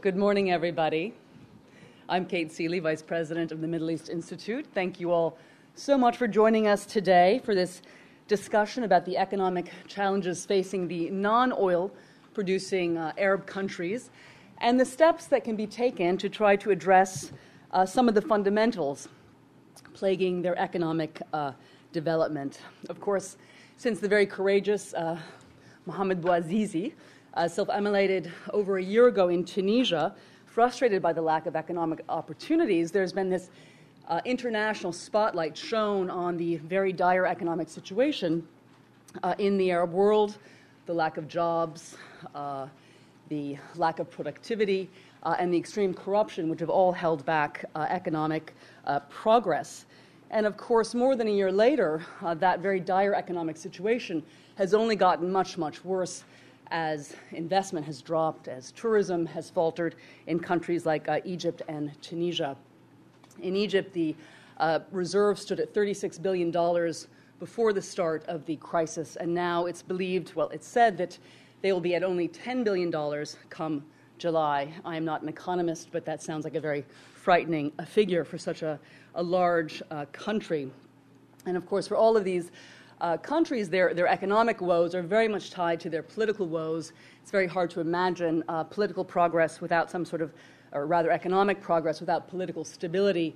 Good morning, everybody. I'm Kate Seeley, Vice President of the Middle East Institute. Thank you all so much for joining us today for this discussion about the economic challenges facing the non-oil producing Arab countries and the steps that can be taken to try to address some of the fundamentals plaguing their economic development. Of course, since the very courageous Mohamed Bouazizi self-immolated over a year ago in Tunisia, frustrated by the lack of economic opportunities, there's been this international spotlight shown on the very dire economic situation in the Arab world, the lack of jobs, the lack of productivity, and the extreme corruption, which have all held back economic progress. And of course, more than a year later, that very dire economic situation has only gotten much, much worse as investment has dropped, as tourism has faltered in countries like Egypt and Tunisia. In Egypt, the reserve stood at $36 billion before the start of the crisis, and now it's believed, well, it's said that they will be at only $10 billion come July. I am not an economist, but that sounds like a very frightening figure for such a large country. And of course, for all of these countries, their economic woes are very much tied to their political woes. It's very hard to imagine political progress without some sort of, or rather economic progress without political stability,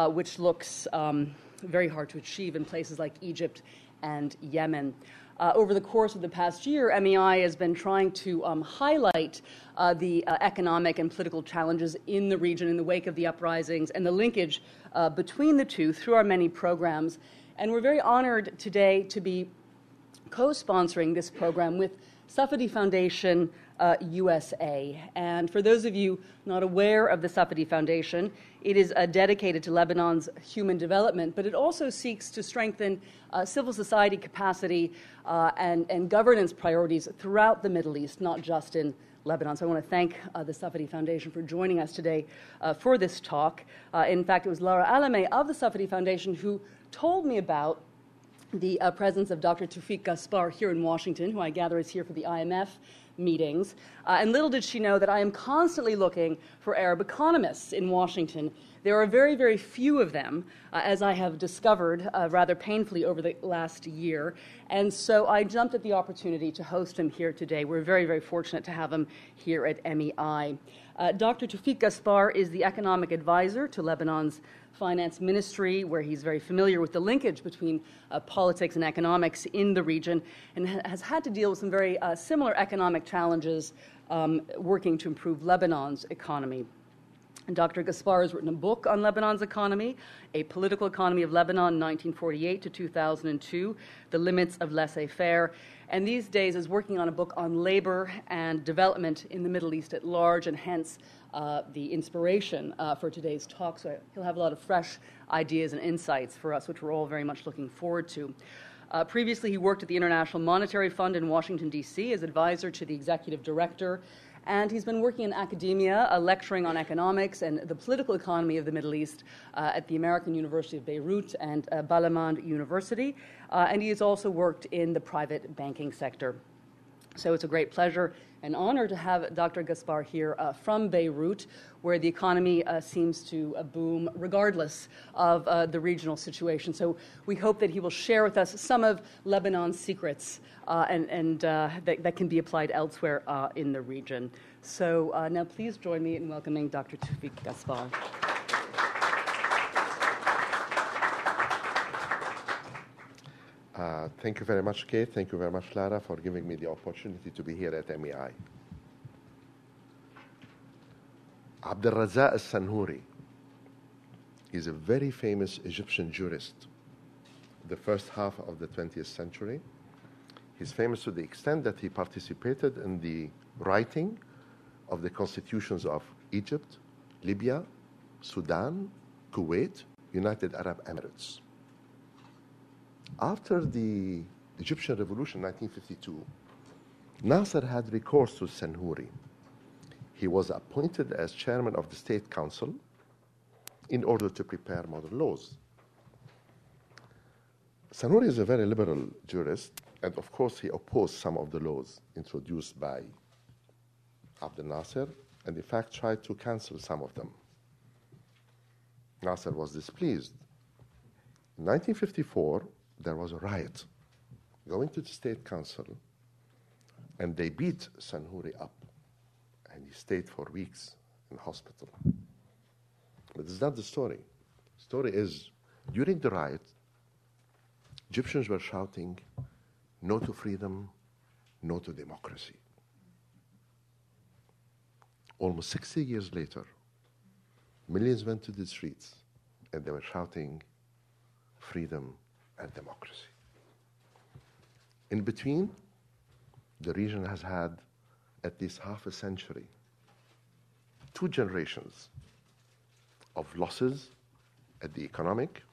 which looks very hard to achieve in places like Egypt and Yemen. Over the course of the past year, MEI has been trying to highlight the economic and political challenges in the region in the wake of the uprisings and the linkage between the two through our many programs. And we're very honored today to be co-sponsoring this program with Safadi Foundation USA. And for those of you not aware of the Safadi Foundation, it is dedicated to Lebanon's human development, but it also seeks to strengthen civil society capacity and governance priorities throughout the Middle East, not just in Lebanon. So I want to thank the Safadi Foundation for joining us today for this talk. In fact, it was Laura Alameh of the Safadi Foundation who told me about the presence of Dr. Toufic Gaspard here in Washington, who I gather is here for the IMF meetings. And little did she know that I am constantly looking for Arab economists in Washington. There are very, very few of them, as I have discovered rather painfully over the last year. And so I jumped at the opportunity to host him here today. We're very, very fortunate to have him here at MEI. Dr. Toufic Gaspard is the economic advisor to Lebanon's finance ministry, where he's very familiar with the linkage between politics and economics in the region, and has had to deal with some very similar economic challenges working to improve Lebanon's economy. And Dr. Gaspard has written a book on Lebanon's economy, A Political Economy of Lebanon, 1948 to 2002, The Limits of Laissez-faire, and these days is working on a book on labor and development in the Middle East at large, and hence the inspiration for today's talk. So he'll have a lot of fresh ideas and insights for us, which we're all very much looking forward to. Previously, he worked at the International Monetary Fund in Washington, D.C. as advisor to the executive director, and he's been working in academia, lecturing on economics and the political economy of the Middle East at the American University of Beirut and Balamand University, and he has also worked in the private banking sector. So it's a great pleasure and honor to have Dr. Gaspard here from Beirut, where the economy seems to boom regardless of the regional situation. So we hope that he will share with us some of Lebanon's secrets that can be applied elsewhere in the region. So now please join me in welcoming Dr. Toufic Gaspard. Thank you very much, Kate. Thank you very much, Lara, for giving me the opportunity to be here at MEI. Abdelrazak al-Sanhouri is a very famous Egyptian jurist, the first half of the 20th century. He's famous to the extent that he participated in the writing of the constitutions of Egypt, Libya, Sudan, Kuwait, United Arab Emirates. After the Egyptian Revolution in 1952, Nasser had recourse to Sanhouri. He was appointed as chairman of the State Council in order to prepare modern laws. Sanhouri is a very liberal jurist, and of course he opposed some of the laws introduced by Abdel Nasser and in fact tried to cancel some of them. Nasser was displeased. In 1954, there was a riot going to the State Council, and they beat Sanhouri up, and he stayed for weeks in hospital. But it's not the story. The story is, during the riot, Egyptians were shouting, "No to freedom, no to democracy." Almost 60 years later, millions went to the streets, and they were shouting, "Freedom and democracy." In between, the region has had at least half a century, 2 generations of losses at the economic,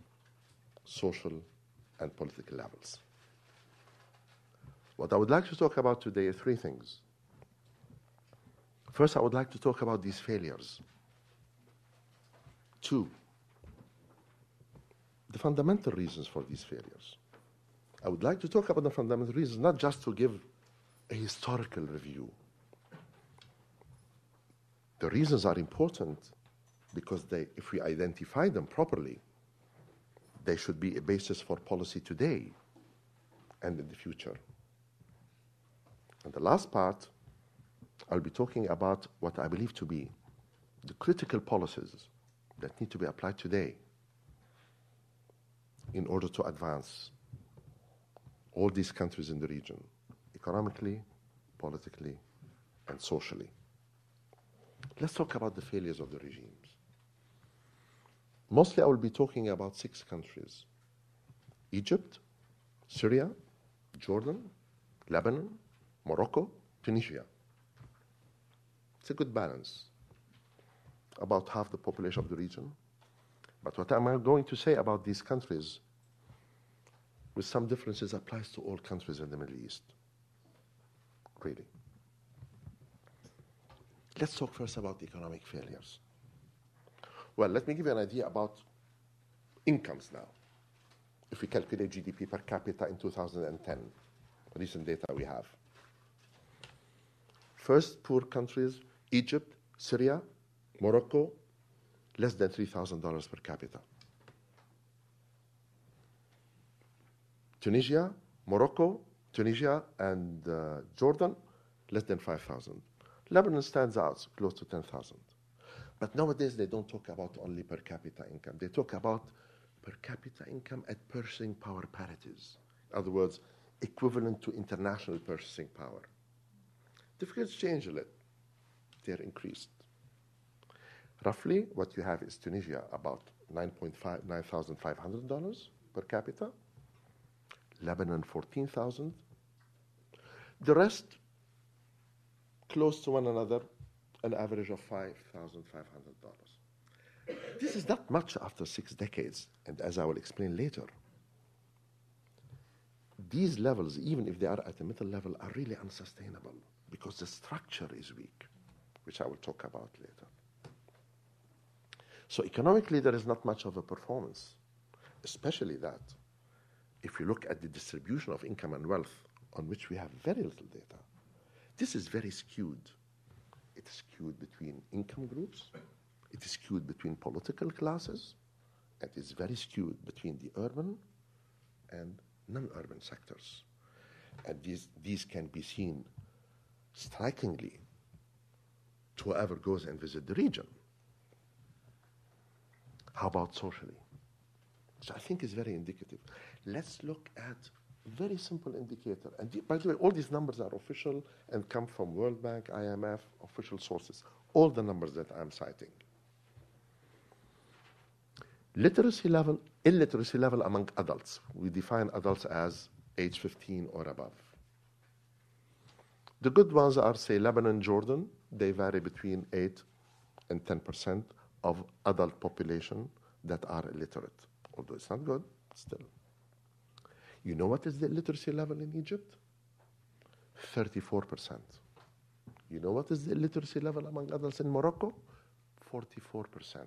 social, and political levels. What I would like to talk about today are 3 things. First, I would like to talk about these failures. 2, the fundamental reasons for these failures. I would like to talk about the fundamental reasons, not just to give a historical review. The reasons are important because if we identify them properly, they should be a basis for policy today and in the future. And the last part, I'll be talking about what I believe to be the critical policies that need to be applied today in order to advance all these countries in the region, economically, politically, and socially. Let's talk about the failures of the regimes. Mostly I will be talking about 6 countries: Egypt, Syria, Jordan, Lebanon, Morocco, Tunisia. It's a good balance, about half the population of the region. But what I'm going to say about these countries, with some differences, applies to all countries in the Middle East. Really. Let's talk first about economic failures. Well, let me give you an idea about incomes now. If we calculate GDP per capita in 2010, recent data we have. First, poor countries, Egypt, Syria, Morocco, less than $3,000 per capita. Tunisia, Morocco, Tunisia, and Jordan, less than 5,000. Lebanon stands out, close to 10,000. But nowadays, they don't talk about only per capita income. They talk about per capita income at purchasing power parities. In other words, equivalent to international purchasing power. The figures change a little. They're increased. Roughly, what you have is Tunisia, about $9,500 per capita. Lebanon, 14,000. The rest, close to one another, an average of $5,500. This is not much after 6 decades, and as I will explain later, these levels, even if they are at a middle level, are really unsustainable because the structure is weak, which I will talk about later. So economically, there is not much of a performance, especially that if you look at the distribution of income and wealth, on which we have very little data, this is very skewed. It is skewed between income groups, it is skewed between political classes, and it is very skewed between the urban and non-urban sectors. And these can be seen strikingly to whoever goes and visit the region. How about socially? Which I think is very indicative. Let's look at a very simple indicator. And by the way, all these numbers are official and come from World Bank, IMF, official sources. All the numbers that I'm citing. Literacy level, illiteracy level among adults. We define adults as age 15 or above. The good ones are, say, Lebanon, Jordan. They vary between 8 and 10% of adult population that are illiterate. Although it's not good, still. You know what is the literacy level in Egypt? 34%. You know what is the literacy level among adults in Morocco? 44%.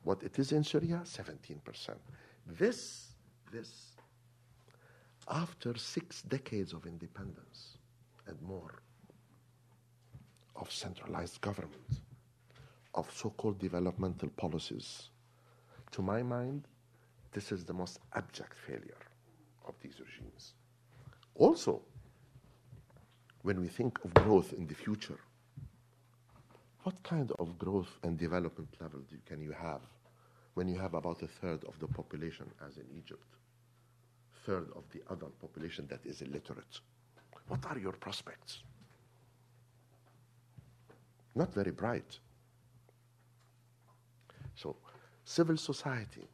What it is in Syria? 17%. This, after 6 decades of independence and more, of centralized government, of so-called developmental policies. To my mind, this is the most abject failure of these regimes. Also, when we think of growth in the future, what kind of growth and development level can you have when you have about a third of the population, as in Egypt, third of the adult population that is illiterate? What are your prospects? Not very bright. So, civil society.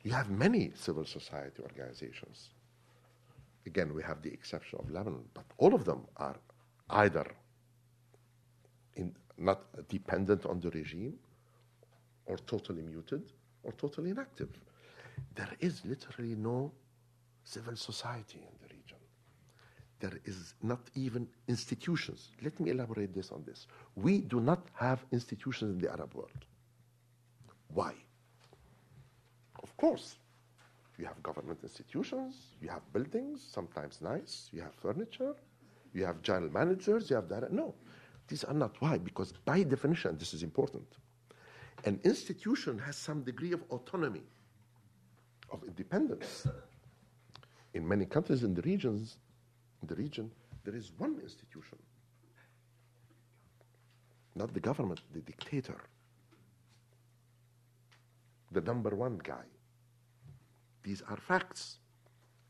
You have many civil society organizations. Again, we have the exception of Lebanon, but all of them are either not dependent on the regime, or totally muted, or totally inactive. There is literally no civil society in the region. There is not even institutions. Let me elaborate this on this. We do not have institutions in the Arab world. Why? Of course, you have government institutions, you have buildings, sometimes nice, you have furniture, you have general managers, you have that. No, these are not. Why? Because by definition, this is important. An institution has some degree of autonomy, of independence. In many countries in the region, there is one institution. Not the government, the dictator. The number one guy. These are facts,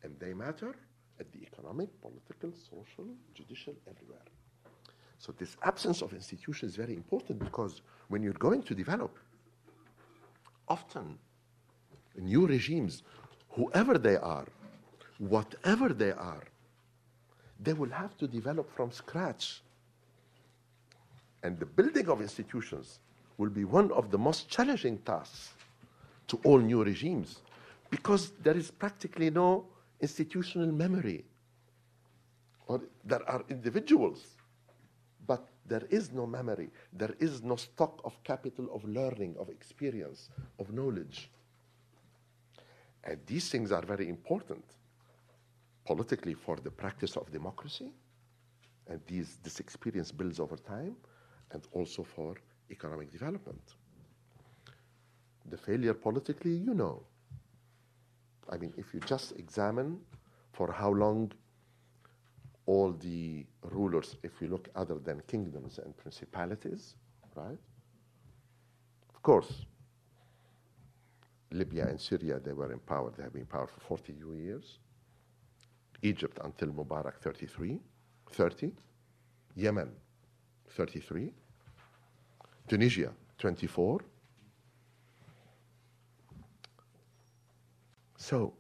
and they matter at the economic, political, social, judicial, everywhere. So this absence of institutions is very important, because when you're going to develop, often new regimes, whoever they are, whatever they are, they will have to develop from scratch. And the building of institutions will be one of the most challenging tasks to all new regimes, because there is practically no institutional memory. Or there are individuals, but there is no memory. There is no stock of capital of learning, of experience, of knowledge. And these things are very important politically for the practice of democracy, and this experience builds over time, and also for economic development. The failure politically, you know. I mean, if you just examine for how long all the rulers, if we look other than kingdoms and principalities, right? Of course, Libya and Syria, they were in power. They have been in power for 42 years. Egypt until Mubarak, 30. Yemen, 33. Tunisia, 24. So,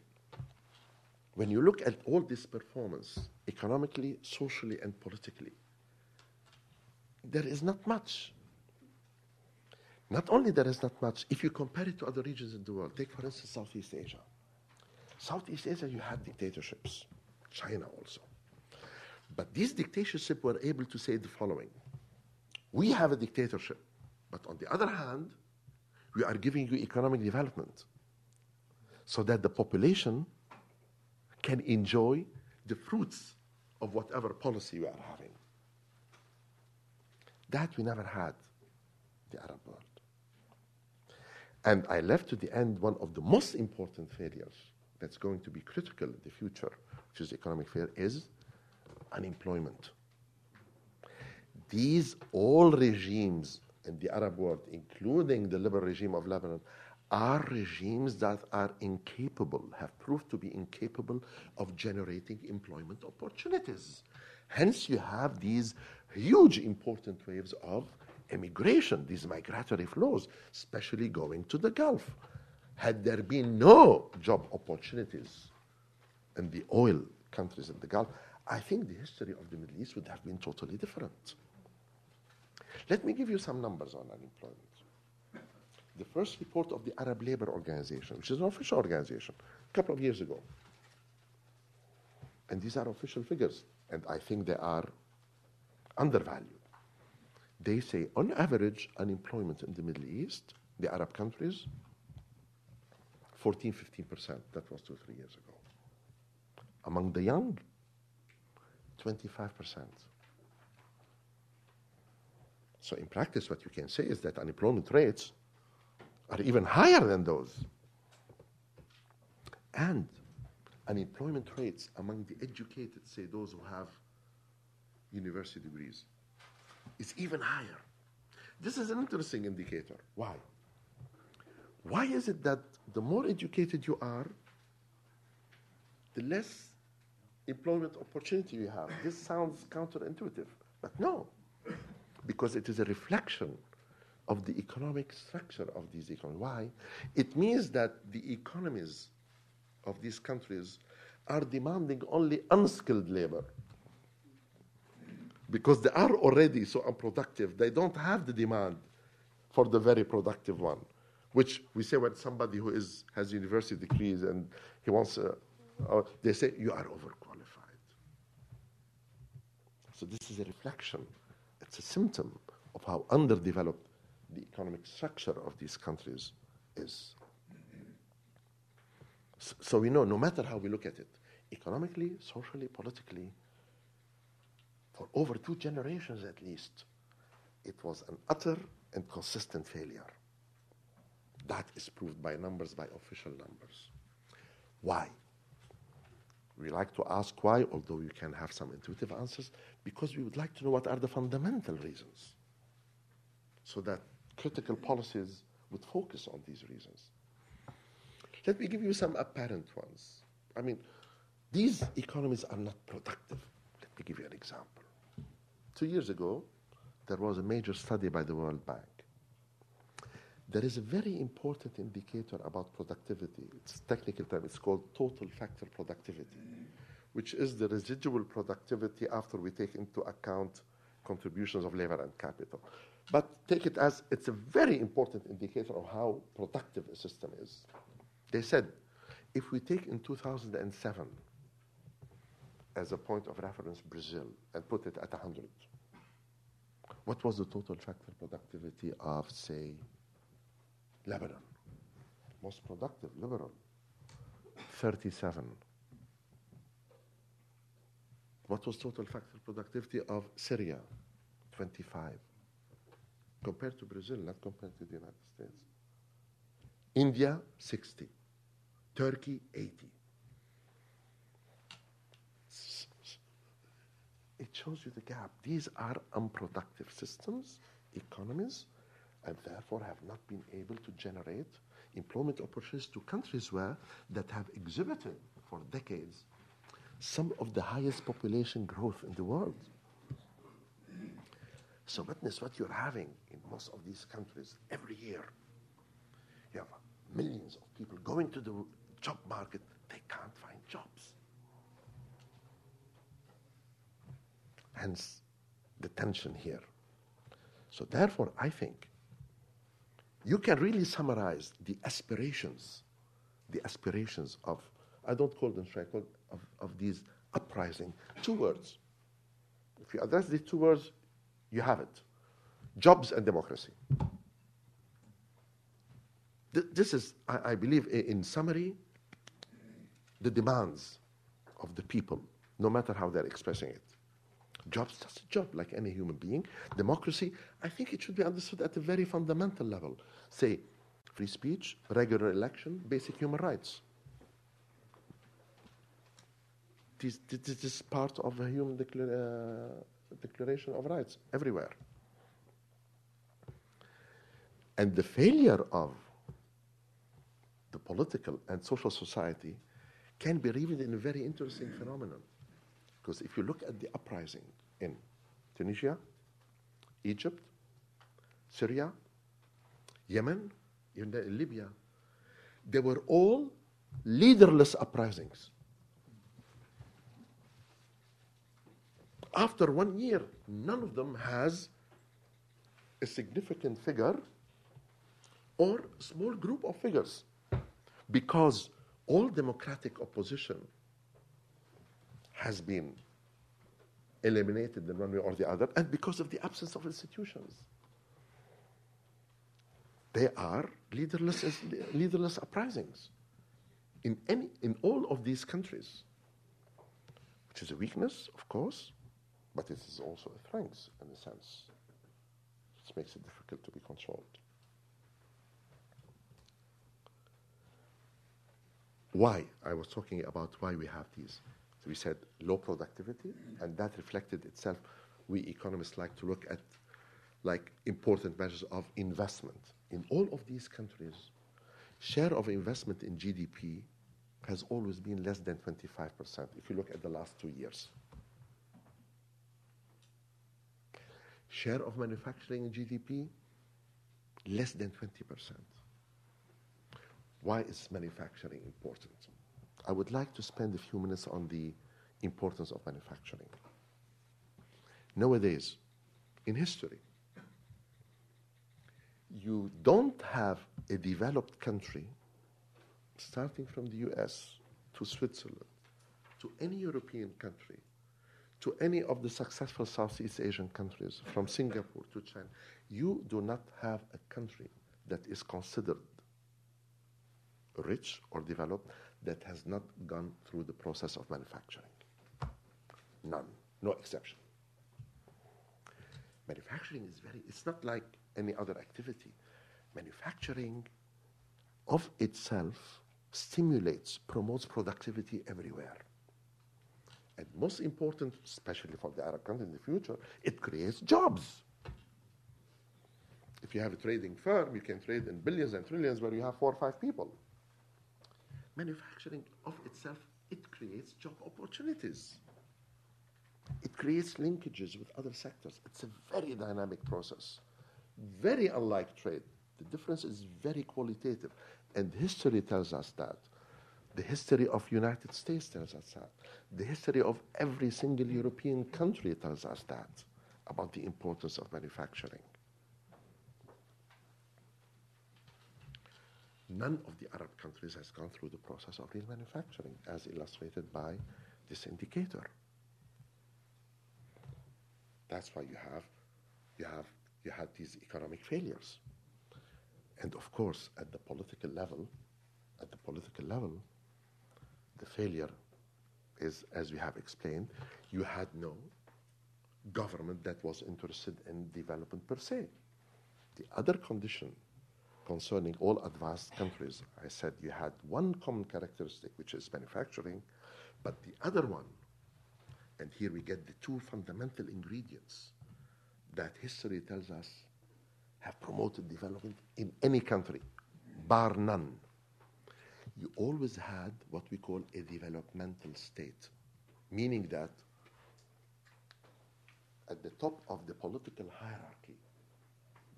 when you look at all this performance, economically, socially, and politically, there is not much. Not only there is not much, if you compare it to other regions in the world, take for instance Southeast Asia. Southeast Asia, you had dictatorships, China also. But these dictatorships were able to say the following: we have a dictatorship, but on the other hand, we are giving you economic development so that the population can enjoy the fruits of whatever policy we are having. That we never had in the Arab world. And I left to the end one of the most important failures that's going to be critical in the future, which is economic failure, is unemployment. These all regimes in the Arab world, including the liberal regime of Lebanon, are regimes that are incapable, have proved to be incapable of generating employment opportunities. Hence, you have these huge important waves of immigration, these migratory flows, especially going to the Gulf. Had there been no job opportunities in the oil countries in the Gulf, I think the history of the Middle East would have been totally different. Let me give you some numbers on unemployment. The first report of the Arab Labor Organization, which is an official organization, a couple of years ago. And these are official figures, and I think they are undervalued. They say, on average, unemployment in the Middle East, the Arab countries, 14, 15%. That was 2 or 3 years ago. Among the young, 25%. So in practice, what you can say is that unemployment rates are even higher than those. And unemployment rates among the educated, say those who have university degrees, is even higher. This is an interesting indicator. Why? Why is it that the more educated you are, the less employment opportunity you have? This sounds counterintuitive, but no, because it is a reflection of the economic structure of these economies. Why? It means that the economies of these countries are demanding only unskilled labor. Because they are already so unproductive, they don't have the demand for the very productive one, which we say when somebody who has university degrees and he wants, they say, you are overqualified. So this is a reflection. It's a symptom of how underdeveloped the economic structure of these countries is. So we know, no matter how we look at it, economically, socially, politically, for over 2 generations at least, it was an utter and consistent failure. That is proved by numbers, by official numbers. Why? We like to ask why, although you can have some intuitive answers, because we would like to know what are the fundamental reasons, so that critical policies would focus on these reasons. Let me give you some apparent ones. I mean, these economies are not productive. Let me give you an example. 2 years ago, there was a major study by the World Bank. There is a very important indicator about productivity. It's a technical term. It's called total factor productivity, which is the residual productivity after we take into account contributions of labor and capital. But take it as it's a very important indicator of how productive a system is. They said, if we take in 2007 as a point of reference Brazil and put it at 100, what was the total factor productivity of, say, Lebanon? Most productive, Lebanon, 37. What was total factor productivity of Syria? 25. Compared to Brazil, not compared to the United States. India, 60. Turkey, 80. It shows you the gap. These are unproductive systems, economies, and therefore have not been able to generate employment opportunities to countries that have exhibited for decades some of the highest population growth in the world. So witness what you're having in most of these countries every year. You have millions of people going to the job market, they can't find jobs. Hence the tension here. So therefore, I think you can really summarize the aspirations of, I don't call them strike, of these uprising, 2 words. If you address these 2 words, you have it. Jobs and democracy. This is, I believe, in summary, the demands of the people, no matter how they're expressing it. Jobs, just a job like any human being. Democracy, I think it should be understood at a very fundamental level. Say, free speech, regular election, basic human rights. This is part of a human declaration of rights everywhere. And the failure of the political and social society can be revealed in a very interesting phenomenon. Because if you look at the uprising in Tunisia, Egypt, Syria, Yemen, even in Libya, they were all leaderless uprisings. After 1 year, none of them has a significant figure or small group of figures, because all democratic opposition has been eliminated in one way or the other, and because of the absence of institutions. They are leaderless uprisings in all of these countries, which is a weakness, of course, but it is also a strength in a sense. This makes it difficult to be controlled. Why? I was talking about why we have these. So we said low productivity, and that reflected itself. We economists like to look at like important measures of investment. In all of these countries, share of investment in GDP has always been less than 25%, if you look at the last 2 years. Share of manufacturing in GDP, less than 20%. Why is manufacturing important? I would like to spend a few minutes on the importance of manufacturing. Nowadays, in history, you don't have a developed country, starting from the US to Switzerland, to any European country, to any of the successful Southeast Asian countries, from Singapore to China. You do not have a country that is considered rich or developed that has not gone through the process of manufacturing. None, no exception. Manufacturing is it's not like any other activity. Manufacturing of itself stimulates, promotes productivity everywhere. And most important, especially for the Arab countries in the future, it creates jobs. If you have a trading firm, you can trade in billions and trillions where you have 4 or 5 people. Manufacturing of itself, it creates job opportunities. It creates linkages with other sectors. It's a very dynamic process, very unlike trade. The difference is very qualitative, and history tells us that. The history of United States tells us that. The history of every single European country tells us that, about the importance of manufacturing. None of the Arab countries has gone through the process of real manufacturing, as illustrated by this indicator. That's why you had these economic failures. And of course, at the political level, the failure is, as we have explained, you had no government that was interested in development per se. The other condition concerning all advanced countries, I said you had one common characteristic, which is manufacturing, but the other one, and here we get the two fundamental ingredients that history tells us have promoted development in any country, bar none. You always had what we call a developmental state, meaning that at the top of the political hierarchy,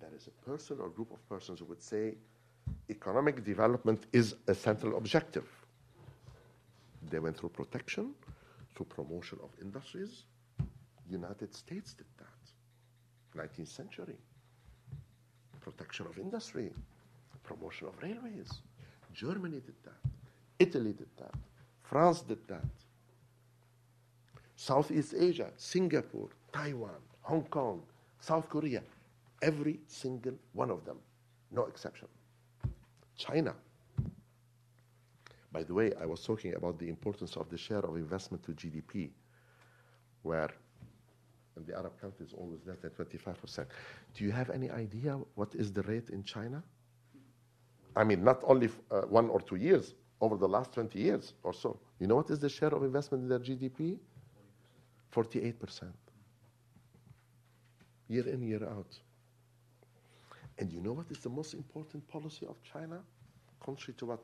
there is a person or group of persons who would say economic development is a central objective. They went through protection, through promotion of industries. United States did that, 19th century. Protection of industry, promotion of railways. Germany did that. Italy did that. France did that. Southeast Asia, Singapore, Taiwan, Hong Kong, South Korea, every single one of them, no exception. China. By the way, I was talking about the importance of the share of investment to GDP, where in the Arab countries always less than 25%. Do you have any idea what is the rate in China? I mean, not only 1 or 2 years, over the last 20 years or so. You know what is the share of investment in their GDP? 48%. Year in, year out. And you know what is the most important policy of China? Contrary to what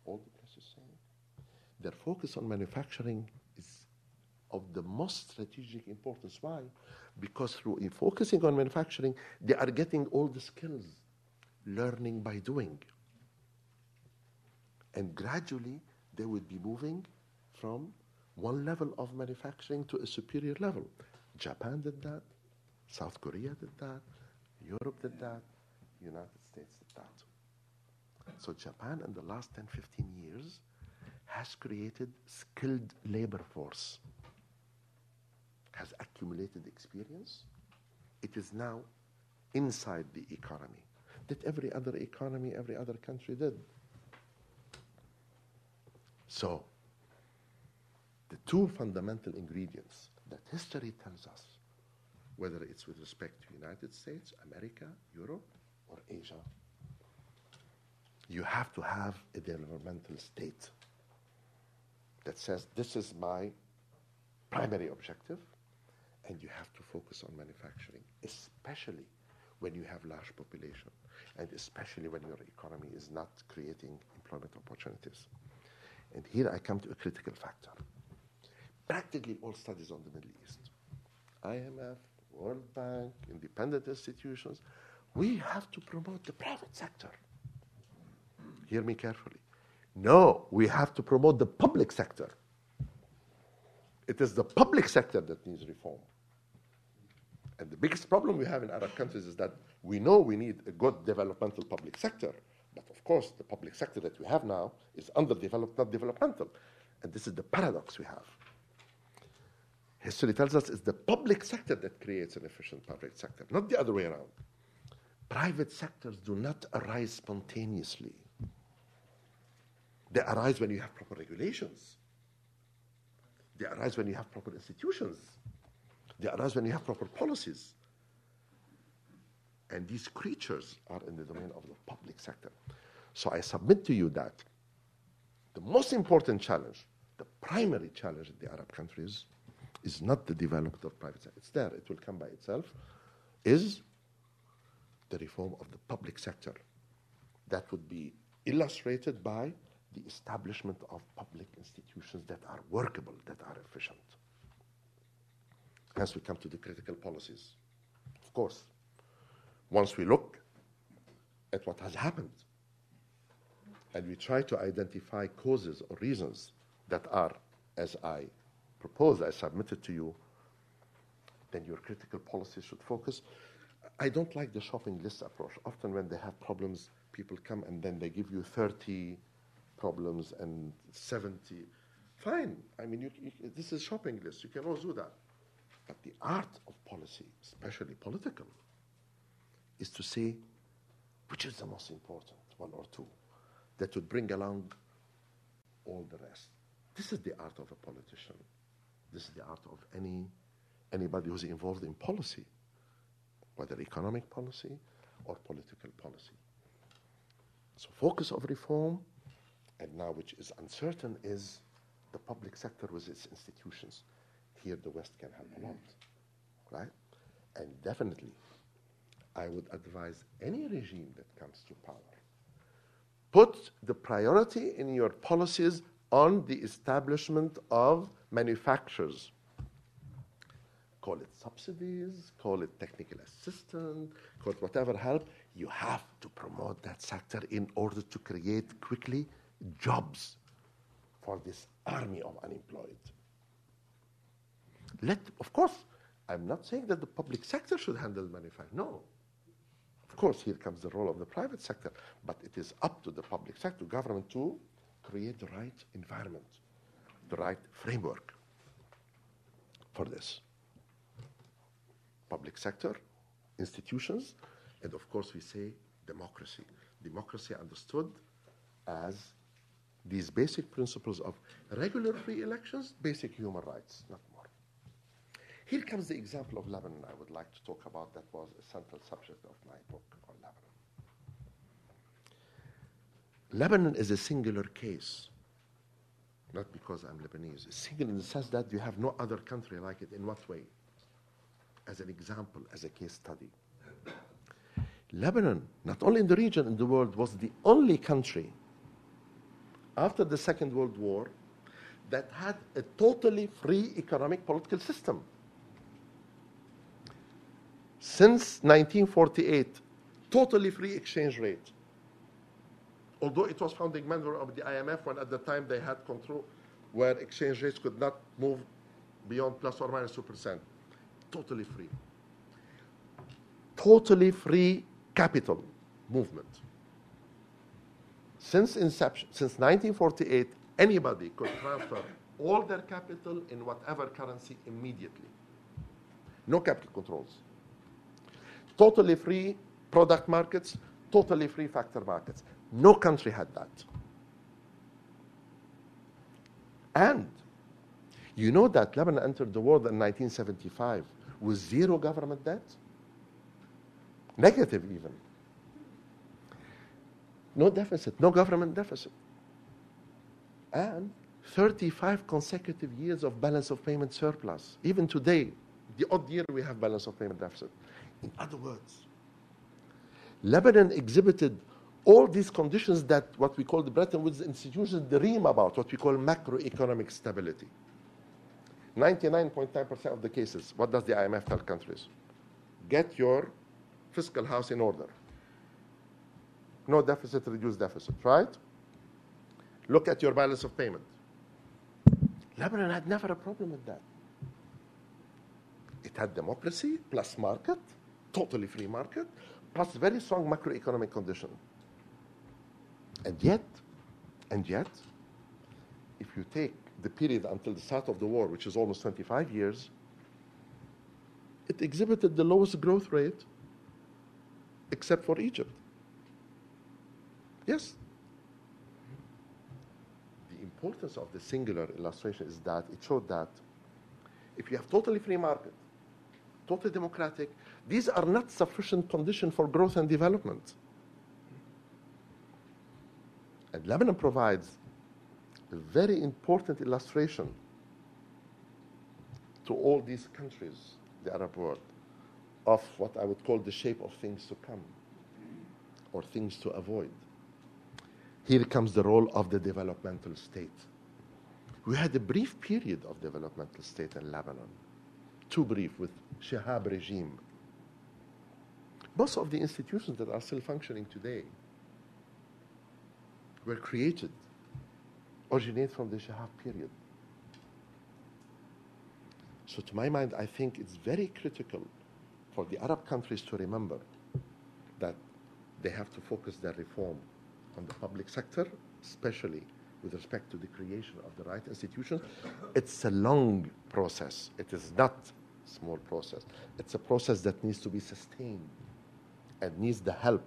all the press is saying. Their focus on manufacturing is of the most strategic importance. Why? Because through focusing on manufacturing, they are getting all the skills, learning by doing. And gradually, they would be moving from one level of manufacturing to a superior level. Japan did that. South Korea did that. Europe did that. United States did that. So Japan in the last 10, 15 years has created skilled labor force, has accumulated experience. It is now inside the economy that every other economy, every other country did. So, the two fundamental ingredients that history tells us whether it's with respect to United States, America, Europe, or Asia. You have to have a developmental state that says, this is my primary objective, and you have to focus on manufacturing, especially when you have large population, and especially when your economy is not creating employment opportunities. And here I come to a critical factor. Practically all studies on the Middle East, IMF, World Bank, independent institutions, we have to promote the private sector. Hear me carefully. No, we have to promote the public sector. It is the public sector that needs reform. And the biggest problem we have in Arab countries is that we know we need a good developmental public sector, but of course the public sector that we have now is underdeveloped, not developmental. And this is the paradox we have. History tells us it's the public sector that creates an efficient private sector, not the other way around. Private sectors do not arise spontaneously. They arise when you have proper regulations. They arise when you have proper institutions. They arise when you have proper policies. And these creatures are in the domain of the public sector. So I submit to you that the most important challenge, the primary challenge in the Arab countries, is not the development of private sector. It's there, it will come by itself, is the reform of the public sector. That would be illustrated by the establishment of public institutions that are workable, that are efficient. Hence we come to the critical policies. Of course, once we look at what has happened and we try to identify causes or reasons that are, as I proposed, I submitted to you, then your critical policies should focus. I don't like the shopping list approach. Often when they have problems, people come and then they give you 30 problems and 70. Fine. I mean, this is shopping list. You can always do that. But the art of policy, especially political, is to say which is the most important, one or two, that would bring along all the rest. This is the art of a politician. This is the art of anybody who's involved in policy, whether economic policy or political policy. So focus of reform, and now which is uncertain, is the public sector with its institutions. Here the West can help a lot, right? And definitely, I would advise any regime that comes to power, put the priority in your policies on the establishment of manufacturers. Call it subsidies, call it technical assistance, call it whatever help. You have to promote that sector in order to create quickly jobs for this army of unemployed. Of course, I'm not saying that the public sector should handle manufacturing. No. Of course, here comes the role of the private sector, but it is up to the public sector, government, to create the right environment, the right framework for this. Public sector, institutions, and of course we say democracy. Democracy understood as these basic principles of regular free elections, basic human rights, not more. Here comes the example of Lebanon I would like to talk about. That was a central subject of my book on Lebanon. Lebanon is a singular case, not because I'm Lebanese. It's singular in the sense that you have no other country like it. In what way? As an example, as a case study. Lebanon, not only in the region, in the world, was the only country after the Second World War that had a totally free economic political system. Since 1948, totally free exchange rate. Although it was founding member of the IMF, when at the time they had control, where exchange rates could not move beyond plus or minus 2%. Totally free. Totally free capital movement. Since inception, since 1948, anybody could transfer all their capital in whatever currency immediately. No capital controls. Totally free product markets, totally free factor markets. No country had that. And you know that Lebanon entered the world in 1975 with zero government debt, negative even. No deficit, no government deficit. And 35 consecutive years of balance of payment surplus. Even today, the odd year we have balance of payment deficit. In other words, Lebanon exhibited all these conditions that what we call the Bretton Woods institutions dream about, what we call macroeconomic stability. 99.9% of the cases, what does the IMF tell countries? Get your fiscal house in order. No deficit, reduce deficit, right? Look at your balance of payment. Lebanon had never a problem with that. It had democracy plus market, totally free market, plus very strong macroeconomic condition. And yet, if you take the period until the start of the war, which is almost 25 years, it exhibited the lowest growth rate except for Egypt. Yes. The importance of the singular illustration is that it showed that if you have totally free market, totally democratic, these are not sufficient conditions for growth and development. And Lebanon provides a very important illustration to all these countries, the Arab world, of what I would call the shape of things to come or things to avoid. Here comes the role of the developmental state. We had a brief period of developmental state in Lebanon, too brief, with Shihab regime. Most of the institutions that are still functioning today were created, originate from the Shihab period. So to my mind, I think it's very critical for the Arab countries to remember that they have to focus their reform on the public sector, especially with respect to the creation of the right institutions. It's a long process. It is not a small process. It's a process that needs to be sustained and needs the help,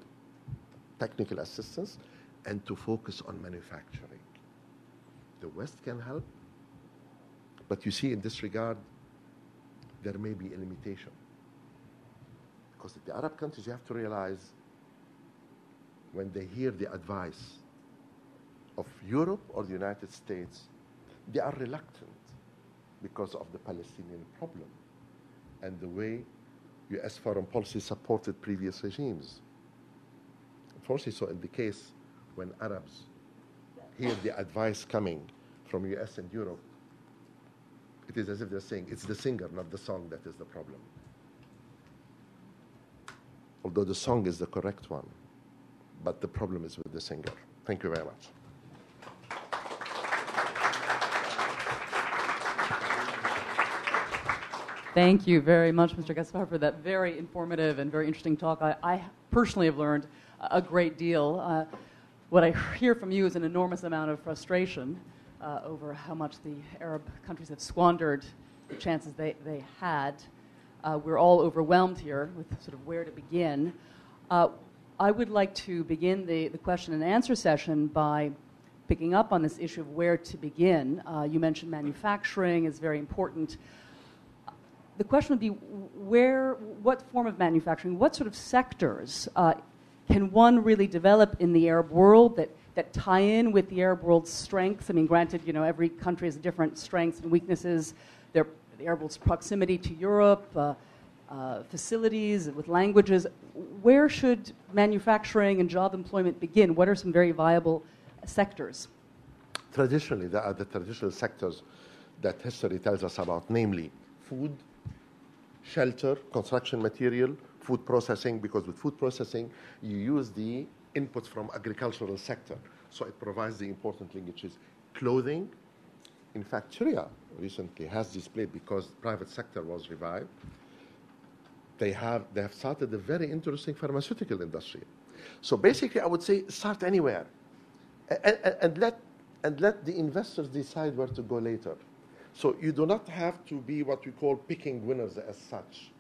technical assistance, and to focus on manufacturing. The West can help, but you see in this regard, there may be a limitation. Because the Arab countries, you have to realize, when they hear the advice of Europe or the United States, they are reluctant because of the Palestinian problem and the way U.S. foreign policy supported previous regimes. Unfortunately, so in the case when Arabs hear the advice coming from U.S. and Europe, it is as if they're saying, it's the singer, not the song, that is the problem. Although the song is the correct one, but the problem is with the singer. Thank you very much. Thank you very much, Mr. Gaspard, for that very informative and very interesting talk. I personally have learned a great deal. What I hear from you is an enormous amount of frustration over how much the Arab countries have squandered the chances they had. We're all overwhelmed here with sort of where to begin. I would like to begin the question and answer session by picking up on this issue of where to begin. You mentioned manufacturing is very important. The question would be what form of manufacturing, what sort of sectors can one really develop in the Arab world that tie in with the Arab world's strengths? I mean, granted, every country has different strengths and weaknesses. The Arab world's proximity to Europe, facilities with languages. Where should manufacturing and job employment begin? What are some very viable sectors? Traditionally, there are the traditional sectors that history tells us about, namely food, shelter, construction material, food processing, because with food processing, you use the inputs from agricultural sector. So it provides the important linkages. Clothing, in fact, Syria recently has displayed, because private sector was revived, they have started a very interesting pharmaceutical industry. So basically, I would say start anywhere, and let the investors decide where to go later. So you do not have to be what we call picking winners as such.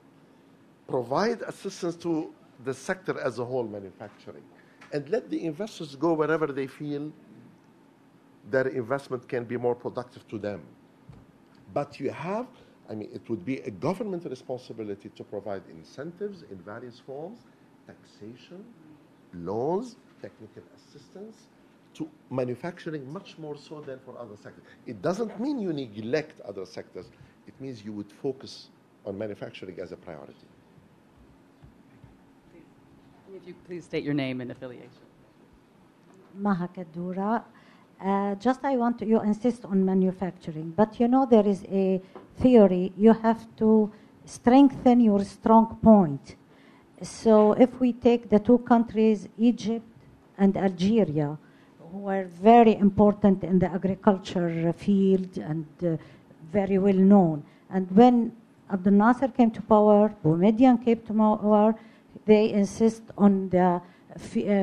Provide assistance to the sector as a whole, manufacturing, and let the investors go wherever they feel their investment can be more productive to them. But you have I mean, it would be a government responsibility to provide incentives in various forms, taxation, loans, technical assistance, to manufacturing much more so than for other sectors. It doesn't mean you neglect other sectors. It means you would focus on manufacturing as a priority. If you please state your name and affiliation. Maha Kadura. Just I want to, you insist on manufacturing, but you know there is a theory, you have to strengthen your strong point. So if we take the two countries, Egypt and Algeria, who are very important in the agriculture field and very well known. And when Abdel Nasser came to power, Boumediene came to power, they insist on the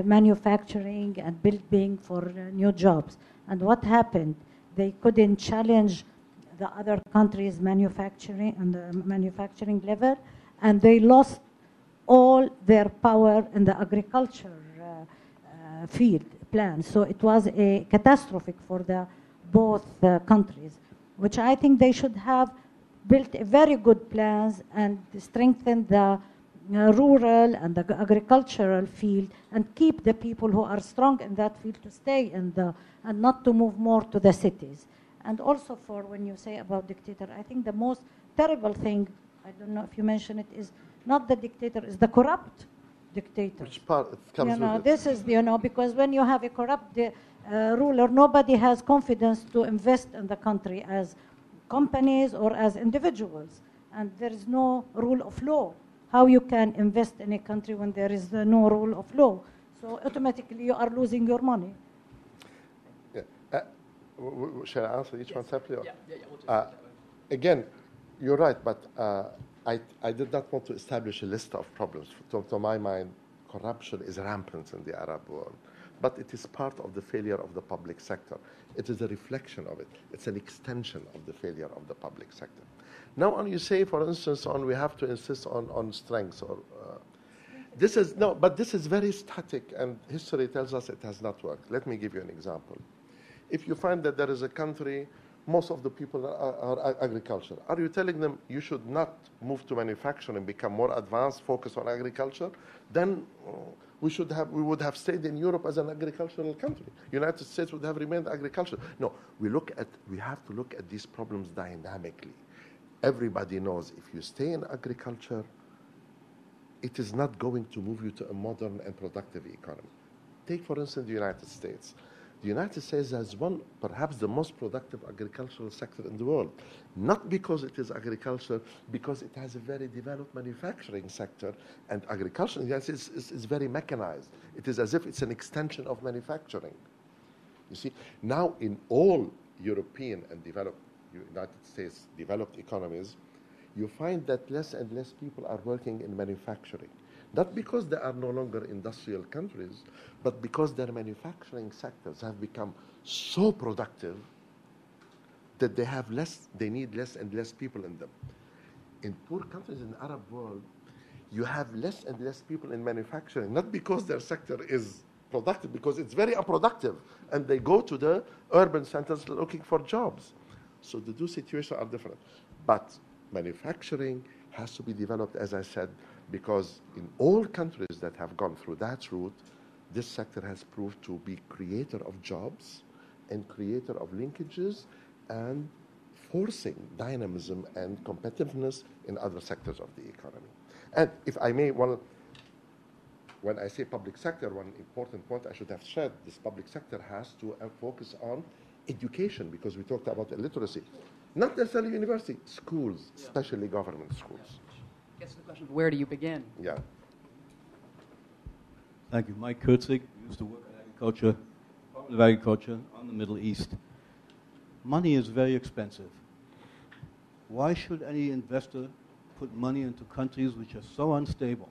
manufacturing and building for new jobs. And what happened? They couldn't challenge the other countries' manufacturing and the manufacturing level, and they lost all their power in the agriculture field plan. So it was a catastrophic for the both countries, which I think they should have built a very good plans and strengthened the rural and the agricultural field and keep the people who are strong in that field to stay in the, and not to move more to the cities. And also for when you say about dictator, I think the most terrible thing, I don't know if you mentioned it, is not the dictator, is the corrupt dictator. Which part it comes with it? This is, because when you have a corrupt ruler, nobody has confidence to invest in the country as companies or as individuals. And there is no rule of law. How you can invest in a country when there is no rule of law? So automatically you are losing your money. Yeah. Shall I answer each one separately? Yeah. Again, you're right, but I did not want to establish a list of problems. To my mind, corruption is rampant in the Arab world, but it is part of the failure of the public sector. It is a reflection of it. It's an extension of the failure of the public sector. Now, when you say, for instance, we have to insist on strengths, or this is very static, and history tells us it has not worked. Let me give you an example. If you find that there is a country, most of the people are agriculture, are you telling them you should not move to manufacturing and become more advanced, focus on agriculture? Then we would have stayed in Europe as an agricultural country. United States would have remained agriculture. No, we have to look at these problems dynamically. Everybody knows if you stay in agriculture, it is not going to move you to a modern and productive economy. Take, for instance, the United States. The United States has perhaps the most productive agricultural sector in the world. Not because it is agriculture, because it has a very developed manufacturing sector, and agriculture in the United States is very mechanized. It is as if it's an extension of manufacturing. You see, now in all European and United States developed economies, you find that less and less people are working in manufacturing. Not because they are no longer industrial countries, but because their manufacturing sectors have become so productive that they need less and less people in them. In poor countries in the Arab world, you have less and less people in manufacturing, not because their sector is productive, because it's very unproductive, and they go to the urban centers looking for jobs. So the two situations are different. But manufacturing has to be developed, as I said, because in all countries that have gone through that route, this sector has proved to be creator of jobs and creator of linkages and forcing dynamism and competitiveness in other sectors of the economy. And if I may, when I say public sector, one important point I should have said, this public sector has to focus on education, because we talked about illiteracy. Not necessarily university, schools, especially government schools. I guess the question of where do you begin? Yeah. Thank you. Mike Kurtzig, used to work in agriculture, Department of Agriculture on the Middle East. Money is very expensive. Why should any investor put money into countries which are so unstable?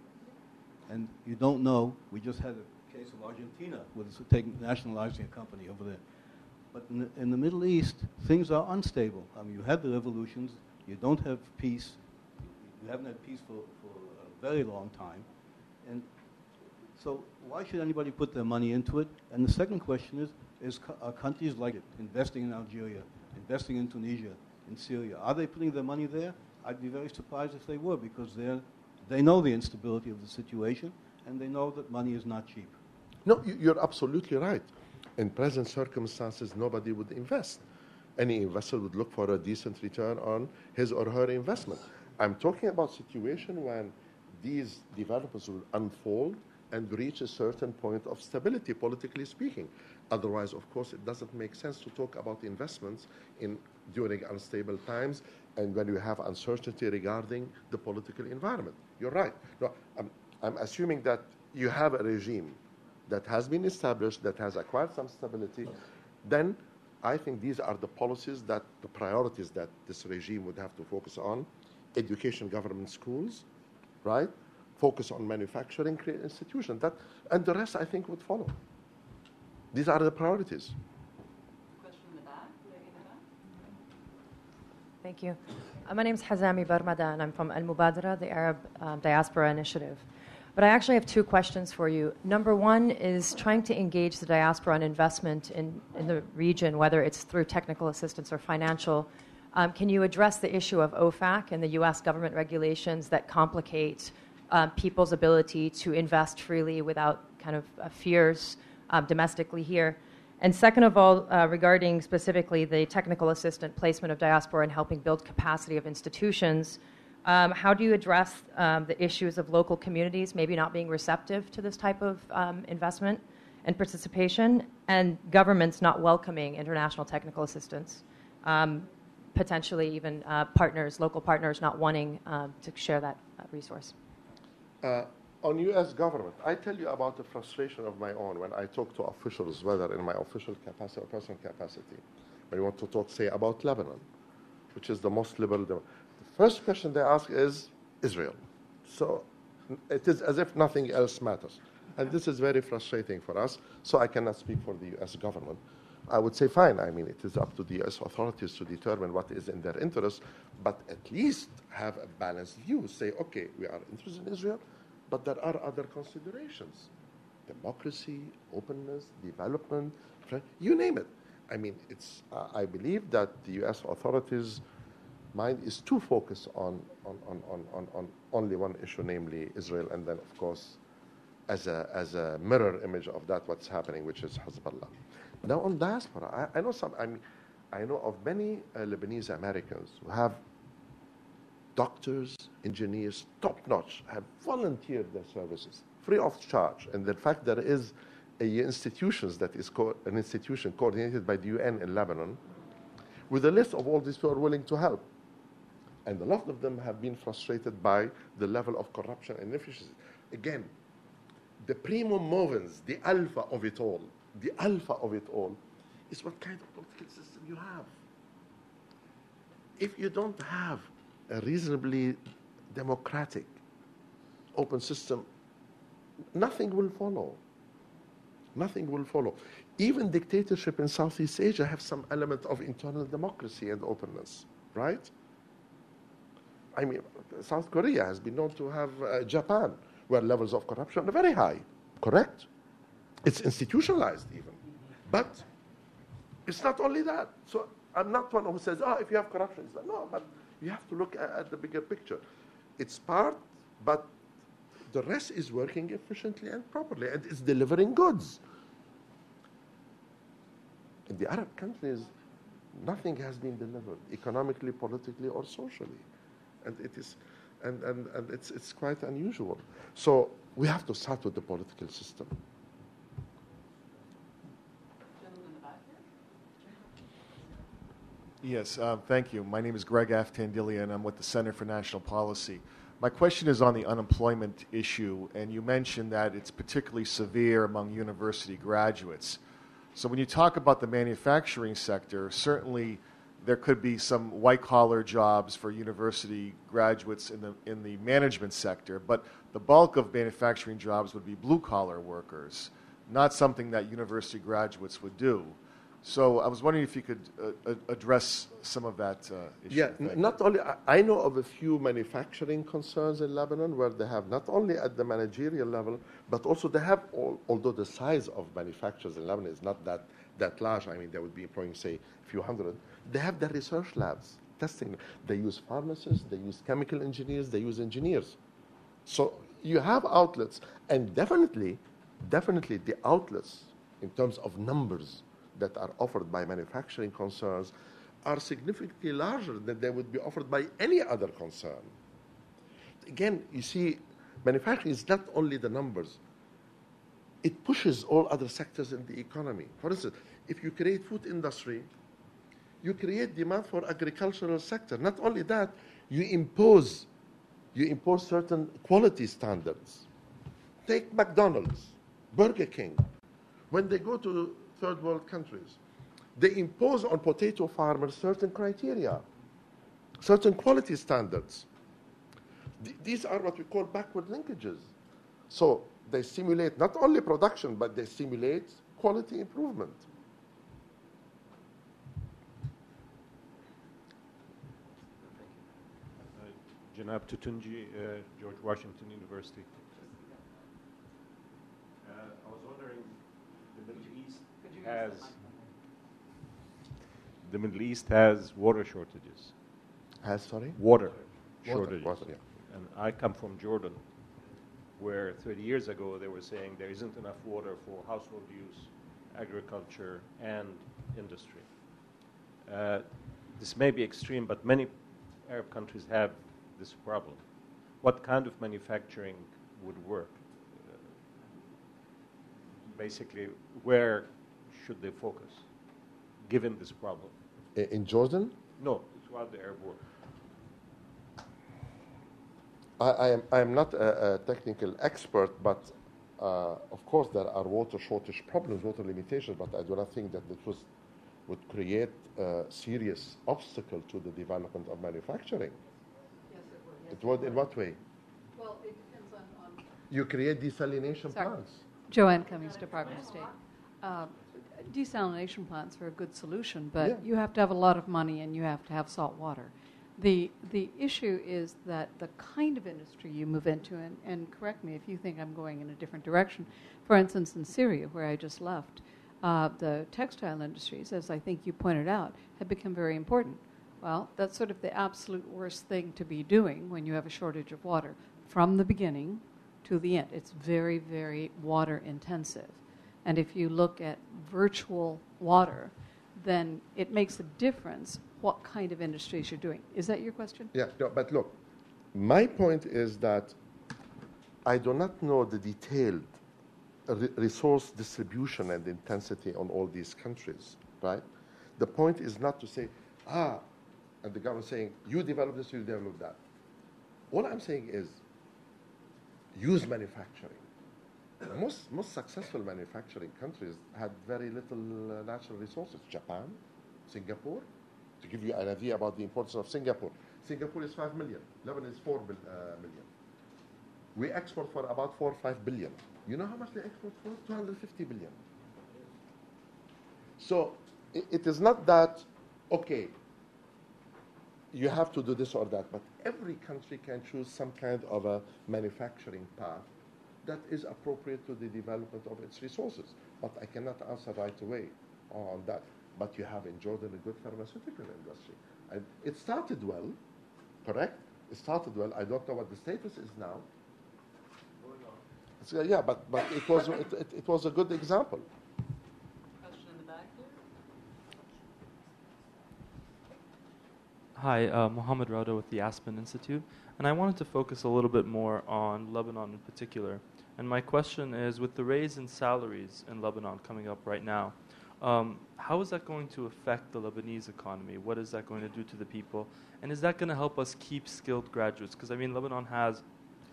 And you don't know, we just had a case of Argentina with nationalizing a company over there. But in the Middle East, things are unstable. I mean, you had the revolutions, you don't have peace, you haven't had peace for a very long time. And so why should anybody put their money into it? And the second question are countries like it investing in Algeria, investing in Tunisia, in Syria, are they putting their money there? I'd be very surprised if they were, because they know the instability of the situation, and they know that money is not cheap. No, you're absolutely right. In present circumstances, nobody would invest. Any investor would look for a decent return on his or her investment. I'm talking about situation when these developments will unfold and reach a certain point of stability, politically speaking. Otherwise, of course, it doesn't make sense to talk about investments during unstable times and when you have uncertainty regarding the political environment. You're right. No, I'm assuming that you have a regime that has been established, that has acquired some stability. Then I think these are the policies the priorities that this regime would have to focus on. Education, government schools, right? Focus on manufacturing, create institutions. And the rest, I think, would follow. These are the priorities. Question in the back. Thank you. My name is Hazami Barmada, and I'm from Al Mubadara, the Arab Diaspora Initiative. But I actually have two questions for you. Number one is trying to engage the diaspora on investment in the region, whether it's through technical assistance or financial. Can you address the issue of OFAC and the U.S. government regulations that complicate people's ability to invest freely without kind of fears domestically here? And second of all, regarding specifically the technical assistant placement of diaspora and helping build capacity of institutions, how do you address the issues of local communities maybe not being receptive to this type of investment and participation, and governments not welcoming international technical assistance, potentially even local partners not wanting to share that resource? On U.S. government, I tell you about the frustration of my own when I talk to officials, whether in my official capacity or personal capacity. When you want to talk, say, about Lebanon, which is the most liberal. The first question they ask is Israel. So it is as if nothing else matters. And this is very frustrating for us, so I cannot speak for the U.S. government. I would say, fine, I mean, it is up to the U.S. authorities to determine what is in their interest, but at least have a balanced view. Say, okay, we are interested in Israel, but there are other considerations. Democracy, openness, development, you name it. I mean, I believe that the U.S. authorities' mind is too focused on only one issue, namely Israel, and then, of course, as a mirror image of that, what's happening, which is Hezbollah. Now, on diaspora, I know of many Lebanese Americans who have doctors, engineers, top-notch, have volunteered their services free of charge. And in fact, there is institutions that is an institution coordinated by the UN in Lebanon with a list of all these people who are willing to help. And a lot of them have been frustrated by the level of corruption and inefficiency. Again, the primum movens, the alpha of it all, is what kind of political system you have. If you don't have a reasonably democratic, open system, nothing will follow. Nothing will follow. Even dictatorship in Southeast Asia have some element of internal democracy and openness, right? I mean, South Korea has been known to have Japan, where levels of corruption are very high, correct? It's institutionalized even. But it's not only that. So I'm not one who says, if you have corruption, it's like, no, but you have to look at the bigger picture. It's part, but the rest is working efficiently and properly, and it's delivering goods. In the Arab countries, nothing has been delivered, economically, politically, or socially. And it's quite unusual. So we have to start with the political system. Yes, thank you. My name is Greg Aftandilia, and I'm with the Center for National Policy. My question is on the unemployment issue, and you mentioned that it's particularly severe among university graduates. So when you talk about the manufacturing sector, certainly there could be some white-collar jobs for university graduates in the management sector, but the bulk of manufacturing jobs would be blue-collar workers, not something that university graduates would do. So I was wondering if you could address some of that issue. Yeah, not only, I know of a few manufacturing concerns in Lebanon where they have not only at the managerial level, but also they have, although the size of manufacturers in Lebanon is not that large, I mean, they would be employing, say, a few hundred, they have their research labs testing. They use pharmacists, they use chemical engineers, they use engineers. So you have outlets, and definitely the outlets in terms of numbers that are offered by manufacturing concerns are significantly larger than they would be offered by any other concern. Again, you see, manufacturing is not only the numbers. It pushes all other sectors in the economy. For instance, if you create food industry, you create demand for agricultural sector. Not only that, you impose certain quality standards. Take McDonald's, Burger King. When they go to third world countries, they impose on potato farmers certain criteria, certain quality standards. These are what we call backward linkages. So they stimulate not only production, but they stimulate quality improvement. Janab Tutunji, George Washington University. I was wondering, the Middle East has water shortages. Has, sorry? Water shortages. Water, yeah. And I come from Jordan, where 30 years ago they were saying there isn't enough water for household use, agriculture, and industry. This may be extreme, but many Arab countries have this problem. What kind of manufacturing would work? Basically, where should they focus, given this problem? In Jordan? No, throughout the Arab world. I am not a technical expert, but of course there are water shortage problems, water limitations, but I do not think that would create a serious obstacle to the development of manufacturing. Yes, it would. Yes, It would, in what way? Well, it depends on You create desalination Sorry. plants. Joanne Cummings, Department of State. Desalination plants are a good solution, but Yeah. you have to have a lot of money and you have to have salt water. The issue is that the kind of industry you move into, and correct me if you think I'm going in a different direction, for instance, in Syria, where I just left, the textile industries, as I think you pointed out, have become very important. Well, that's sort of the absolute worst thing to be doing when you have a shortage of water. From the beginning to the end, it's very, very water intensive. And if you look at virtual water, then it makes a difference what kind of industries you're doing. Is that your question? Yeah, no, but look, my point is that I do not know the detailed resource distribution and intensity on all these countries, right? The point is not to say, and the government saying, you develop this, you develop that. All I'm saying is, use manufacturing. Most successful manufacturing countries had very little natural resources. Japan, Singapore. To give you an idea about the importance of Singapore. Singapore is 5 million. Lebanon is 4 million. We export for about 4 or 5 billion. You know how much they export for? 250 billion. So it is not that, okay, you have to do this or that, but every country can choose some kind of a manufacturing path that is appropriate to the development of its resources. But I cannot answer right away on that. But you have in Jordan a good pharmaceutical industry. And it started well, correct? It started well. I don't know what the status is now. So, yeah, but it was a good example. Question in the back here. Hi, Mohammed Rauda with the Aspen Institute, and I wanted to focus a little bit more on Lebanon in particular. And my question is, with the raise in salaries in Lebanon coming up right now, how is that going to affect the Lebanese economy? What is that going to do to the people? And is that going to help us keep skilled graduates? Because, I mean, Lebanon has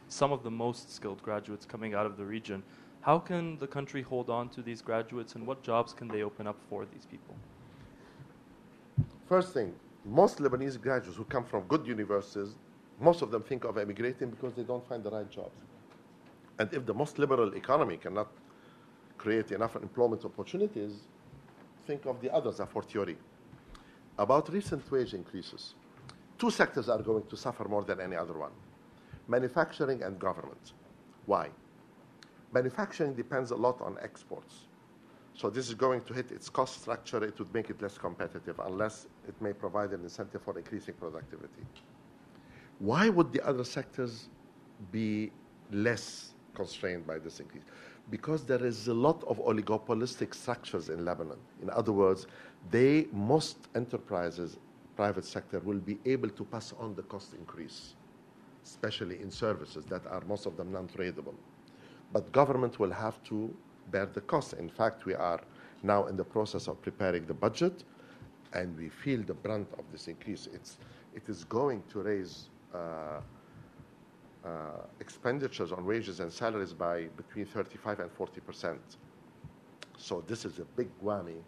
some of the most skilled graduates coming out of the region. How can the country hold on to these graduates, and what jobs can they open up for these people? First thing, most Lebanese graduates who come from good universities, most of them think of emigrating because they don't find the right jobs. And if the most liberal economy cannot create enough employment opportunities, think of the others a fortiori. About recent wage increases, two sectors are going to suffer more than any other one: manufacturing and government. Why? Manufacturing depends a lot on exports. So this is going to hit its cost structure. It would make it less competitive unless it may provide an incentive for increasing productivity. Why would the other sectors be less constrained by this increase? Because there is a lot of oligopolistic structures in Lebanon. In other words, most enterprises, private sector, will be able to pass on the cost increase, especially in services that are most of them non-tradable. But government will have to bear the cost. In fact, we are now in the process of preparing the budget, and we feel the brunt of this increase. It is going to raise expenditures on wages and salaries by between 35 and 40%. So this is a big whammy,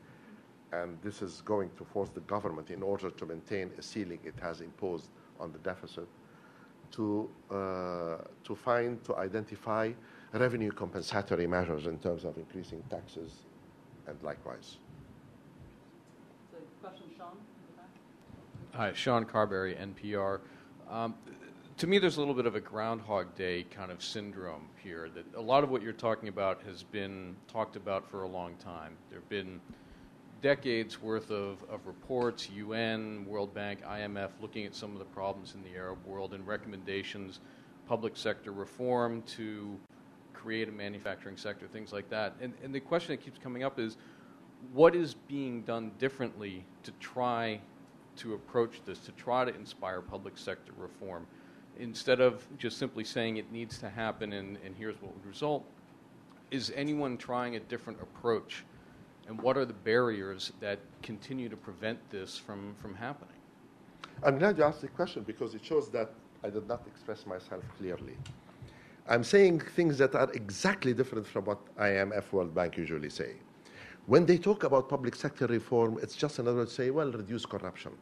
and this is going to force the government, in order to maintain a ceiling it has imposed on the deficit, to identify revenue compensatory measures in terms of increasing taxes and likewise. So, question, Sean? Hi, Sean Carberry, NPR. To me, there's a little bit of a Groundhog Day kind of syndrome here, that a lot of what you're talking about has been talked about for a long time. There have been decades worth of reports, UN, World Bank, IMF, looking at some of the problems in the Arab world and recommendations, public sector reform to create a manufacturing sector, things like that. And the question that keeps coming up is, what is being done differently to try to approach this, to try to inspire public sector reform, instead of just simply saying it needs to happen and here's what would result? Is anyone trying a different approach? And what are the barriers that continue to prevent this from happening? I'm glad you asked the question, because it shows that I did not express myself clearly. I'm saying things that are exactly different from what IMF, World Bank usually say. When they talk about public sector reform, it's just another word to say, well, reduce corruption.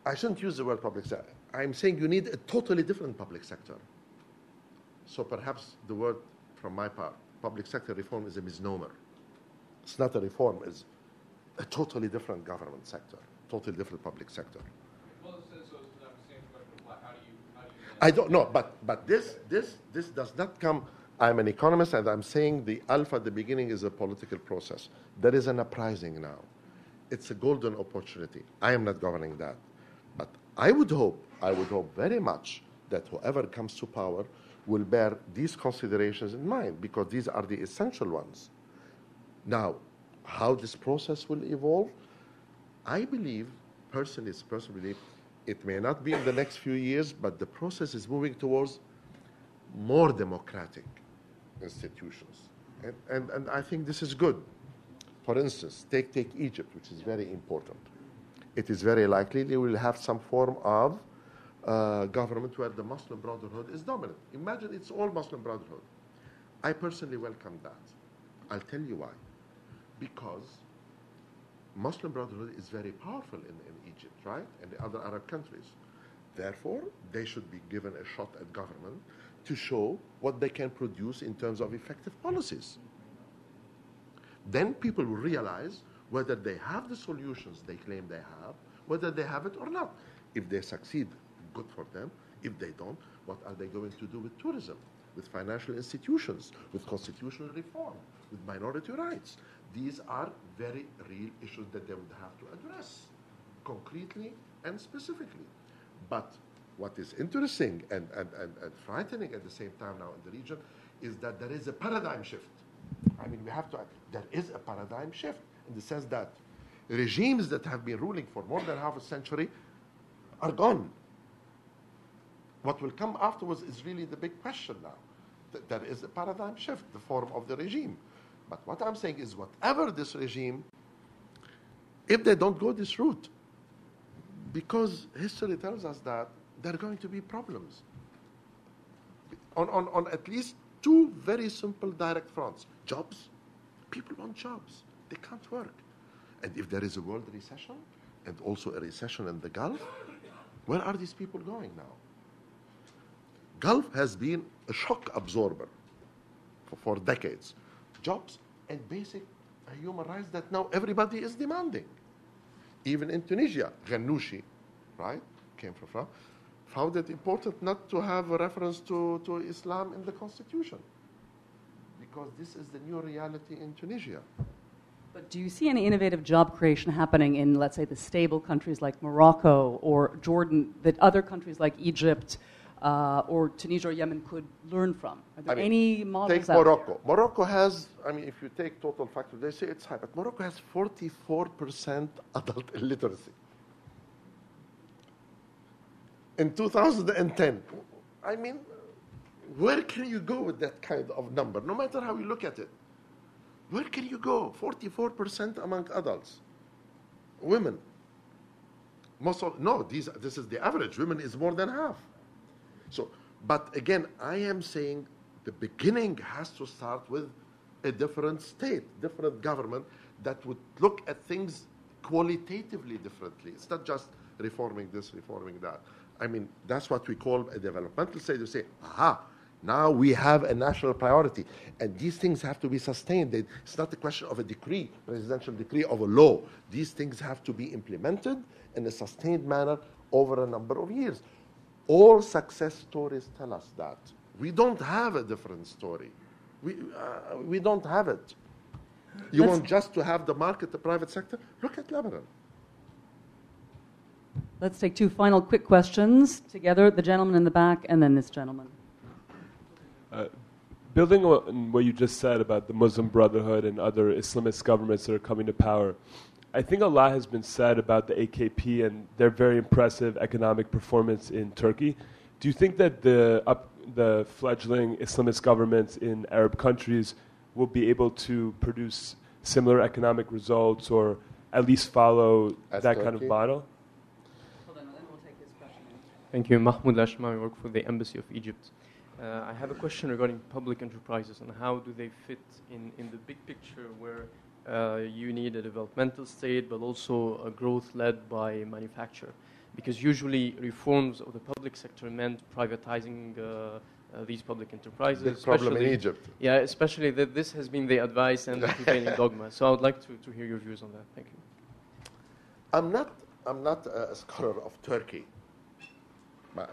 I shouldn't use the word public sector. I'm saying you need a totally different public sector. So perhaps the word from my part, public sector reform, is a misnomer. It's not a reform, it's a totally different government sector, totally different public sector. Well, so it's the same question of how do you I don't know, but this does not come. I'm an economist, and I'm saying the alpha at the beginning is a political process. There is an uprising now. It's a golden opportunity. I am not governing that. But I would hope very much that whoever comes to power will bear these considerations in mind, because these are the essential ones. Now, how this process will evolve, I believe, personally believe, it may not be in the next few years, but the process is moving towards more democratic institutions. And I think this is good. For instance, take Egypt, which is very important. It is very likely they will have some form of government where the Muslim Brotherhood is dominant. Imagine it's all Muslim Brotherhood. I personally welcome that. I'll tell you why. Because Muslim Brotherhood is very powerful in Egypt, right? And the other Arab countries. Therefore, they should be given a shot at government to show what they can produce in terms of effective policies. Then people will realize whether they have the solutions they claim they have, whether they have it or not. If they succeed, good for them. If they don't, what are they going to do with tourism, with financial institutions, with constitutional reform, with minority rights? These are very real issues that they would have to address concretely and specifically. But what is interesting and frightening at the same time now in the region is that there is a paradigm shift. I mean, there is a paradigm shift in the sense that regimes that have been ruling for more than half a century are gone. What will come afterwards is really the big question now. There is a paradigm shift, the form of the regime. But what I'm saying is, whatever this regime, if they don't go this route, because history tells us that there are going to be problems on at least two very simple direct fronts. Jobs. People want jobs. They can't work. And if there is a world recession, and also a recession in the Gulf, where are these people going now? Gulf has been a shock absorber for decades. Jobs and basic human rights that now everybody is demanding. Even in Tunisia, Ghannouchi, right, came from France, found it important not to have a reference to Islam in the constitution, because this is the new reality in Tunisia. But do you see any innovative job creation happening in, let's say, the stable countries like Morocco or Jordan that other countries like Egypt or Tunisia or Yemen could learn from? Are there any models Take out Morocco. there? Morocco has, if you take total factor, they say it's high, but Morocco has 44% adult illiteracy. In 2010, where can you go with that kind of number? No matter how you look at it. Where can you go? 44% among adults. Women. This is the average. Women is more than half. So, but again, I am saying the beginning has to start with a different state, different government that would look at things qualitatively differently. It's not just reforming this, reforming that. That's what we call a developmental state. You say, now we have a national priority, and these things have to be sustained. It's not a question of a decree, presidential decree of a law. These things have to be implemented in a sustained manner over a number of years. All success stories tell us that. We don't have a different story. We don't have it. You want just to have the market, the private sector? Look at Lebanon. Let's take two final quick questions together, the gentleman in the back and then this gentleman. Building on what you just said about the Muslim Brotherhood and other Islamist governments that are coming to power, I think a lot has been said about the AKP and their very impressive economic performance in Turkey. Do you think that the fledgling Islamist governments in Arab countries will be able to produce similar economic results or at least follow that kind of model? Hold on, then we'll take this question. Thank you. Mahmoud Ashma, I work for the Embassy of Egypt. I have a question regarding public enterprises and how do they fit in the big picture where you need a developmental state but also a growth led by manufacture. Because usually reforms of the public sector meant privatizing these public enterprises. Big problem in Egypt. Yeah, especially that this has been the advice and the prevailing dogma. So I would like to hear your views on that. Thank you. I'm not a scholar of Turkey.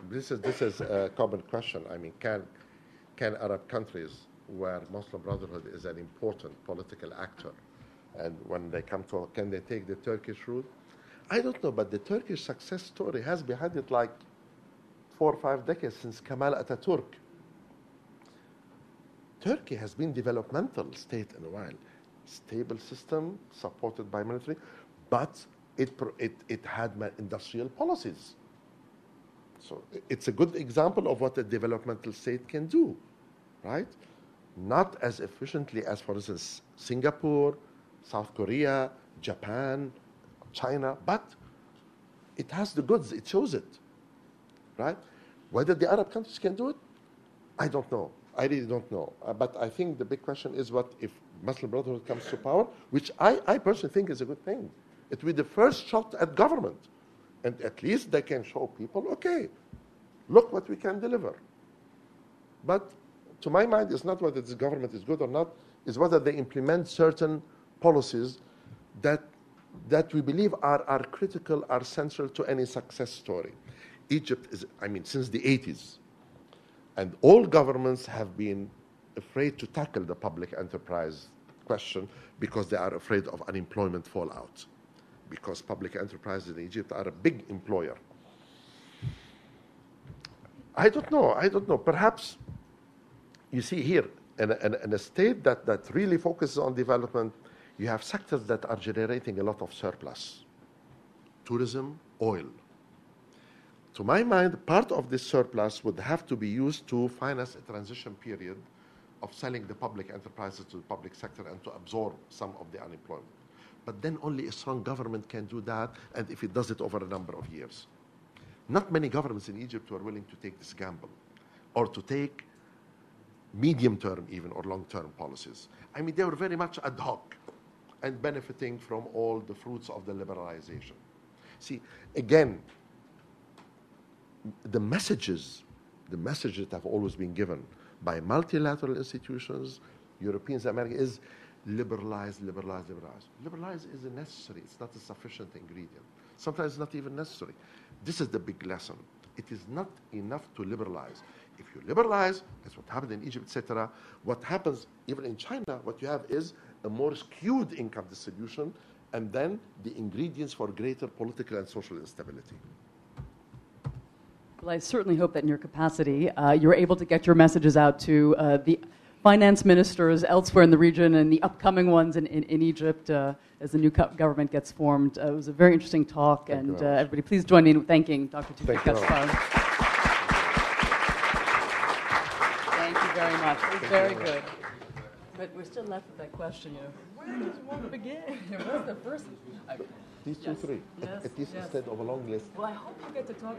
This is a common question. Can Arab countries, where Muslim Brotherhood is an important political actor, and when they come to, can they take the Turkish route? I don't know, but the Turkish success story has behind it like 4 or 5 decades since Kemal Atatürk. Turkey has been developmental state in a while, stable system supported by military, but it had industrial policies. So it's a good example of what a developmental state can do, right? Not as efficiently as, for instance, Singapore, South Korea, Japan, China, but it has the goods, it shows it, right? Whether the Arab countries can do it, I don't know. I really don't know. But I think the big question is what if Muslim Brotherhood comes to power, which I personally think is a good thing. It will be the first shot at government. And at least they can show people, okay, look what we can deliver. But to my mind, it's not whether this government is good or not, it's whether they implement certain policies that we believe are critical, are central to any success story. Egypt is, since the 80s, and all governments have been afraid to tackle the public enterprise question because they are afraid of unemployment fallout. Because public enterprises in Egypt are a big employer. I don't know. Perhaps, you see here, in a state that really focuses on development, you have sectors that are generating a lot of surplus. Tourism, oil. To my mind, part of this surplus would have to be used to finance a transition period of selling the public enterprises to the public sector and to absorb some of the unemployment. But then only a strong government can do that, and if it does it over a number of years. Not many governments in Egypt were willing to take this gamble, or to take medium-term even, or long-term policies. They were very much ad hoc, and benefiting from all the fruits of the liberalization. See, again, the messages that have always been given by multilateral institutions, Europeans, Americans, is liberalize. Liberalize is necessary. It's not a sufficient ingredient. Sometimes it's not even necessary. This is the big lesson. It is not enough to liberalize. If you liberalize, that's what happened in Egypt, etc. What happens even in China, what you have is a more skewed income distribution, and then the ingredients for greater political and social instability. Well, I certainly hope that in your capacity, you're able to get your messages out to the finance ministers elsewhere in the region and the upcoming ones in Egypt as the new government gets formed. It was a very interesting talk, and everybody please join me in thanking Dr. Toufic Gaspard. Thank you very much. It was very good. But we're still left with that question, where does one begin? What's the first? These two, three. Yes, At least yes. instead of a long list. Well, I hope you get to talk